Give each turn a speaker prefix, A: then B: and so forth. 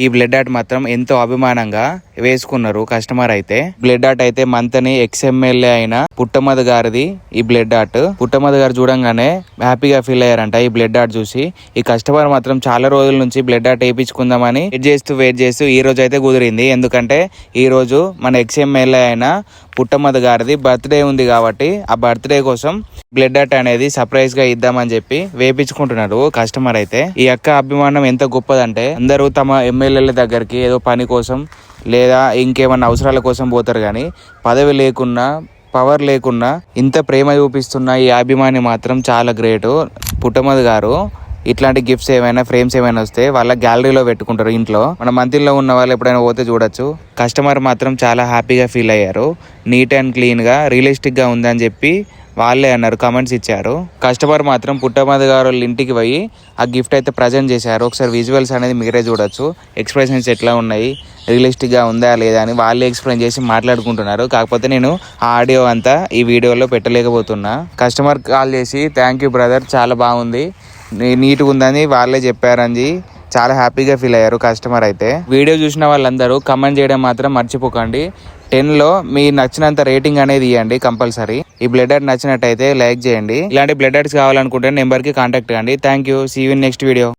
A: ఈ blood art మాత్రం ఎంతో అభిమానంగా వేసుకున్నారు కస్టమర్ అయితే. బ్లడ్ ఆర్ట్ అయితే మంతని ఎక్స్ఎమ్మెల్యే అయిన పుట్టమధు గారిది ఈ బ్లడ్ ఆర్ట్. పుట్టమధు గారు చూడంగానే హ్యాపీగా ఫీల్ అయ్యారంట ఈ బ్లడ్ ఆర్ట్ చూసి. ఈ కస్టమర్ మాత్రం చాలా రోజుల నుంచి బ్లడ్ ఆర్ట్ వేయించుకుందామని వెయిట్ చేస్తూ ఈ రోజు అయితే కుదిరింది. ఎందుకంటే ఈ రోజు మన ఎక్స్ఎమ్మెల్యే అయిన పుట్టమధు గారిది బర్త్డే ఉంది కాబట్టి ఆ బర్త్డే కోసం బ్లడ్ ఆర్ట్ అనేది సర్ప్రైజ్ గా ఇద్దామని చెప్పి వేపించుకుంటున్నారు కస్టమర్ అయితే. ఈ అక్క అభిమానం ఎంత గొప్పదంటే అందరూ తమ ఎమ్మెల్యేల దగ్గరికి ఏదో పని కోసం లేదా ఇంకేమన్నా అవసరాల కోసం పోతారు, కానీ పదవి లేకున్నా పవర్ లేకున్నా ఇంత ప్రేమ చూపిస్తున్న ఈ అభిమాని మాత్రం చాలా గ్రేట్. పుట్టమధు గారు ఇట్లాంటి గిఫ్ట్స్ ఏమైనా ఫ్రేమ్స్ ఏమైనా వస్తే వాళ్ళ గ్యాలరీలో పెట్టుకుంటారు ఇంట్లో. మన మంత్రిలో ఉన్న వాళ్ళు ఎప్పుడైనా పోతే చూడొచ్చు. కస్టమర్ మాత్రం చాలా హ్యాపీగా ఫీల్ అయ్యారు. నీట్ అండ్ క్లీన్ గా రియలిస్టిక్ గా ఉందని చెప్పి వాళ్ళే అన్నారు, కమెంట్స్ ఇచ్చారు. కస్టమర్ మాత్రం పుట్టమధు గారు వాళ్ళ ఇంటికి పోయి ఆ గిఫ్ట్ అయితే ప్రజెంట్ చేశారు. ఒకసారి విజువల్స్ అనేది మీరే చూడొచ్చు. ఎక్స్ప్రెషన్స్ ఎట్లా ఉన్నాయి, రియలిస్టిక్ గా ఉందా లేదా అని వాళ్ళే ఎక్స్ప్లెయిన్ చేసి మాట్లాడుకుంటున్నారు. కాకపోతే నేను ఆ ఆడియో అంతా ఈ వీడియోలో పెట్టలేకపోతున్నా. కస్టమర్ కాల్ చేసి థ్యాంక్ యూ బ్రదర్, చాలా బాగుంది, నీట్గా ఉందని వాళ్ళే చెప్పారని చాలా హ్యాపీగా ఫీల్ అయ్యారు కస్టమర్ అయితే. వీడియో చూసిన వాళ్ళందరూ కమెంట్ చేయడం మాత్రం మర్చిపోకండి. 10లో మీ నచ్చినంత రేటింగ్ అనేది ఇవ్వండి కంపల్సరీ. ఈ బ్లడ్ ఆర్ట్ నచ్చినట్టయితే లైక్ చేయండి. ఇలాంటి బ్లడ్ ఆర్ట్స్ కావాలనుకుంటే నెంబర్కి కాంటాక్ట్ కండి. Thank you. See you in next video.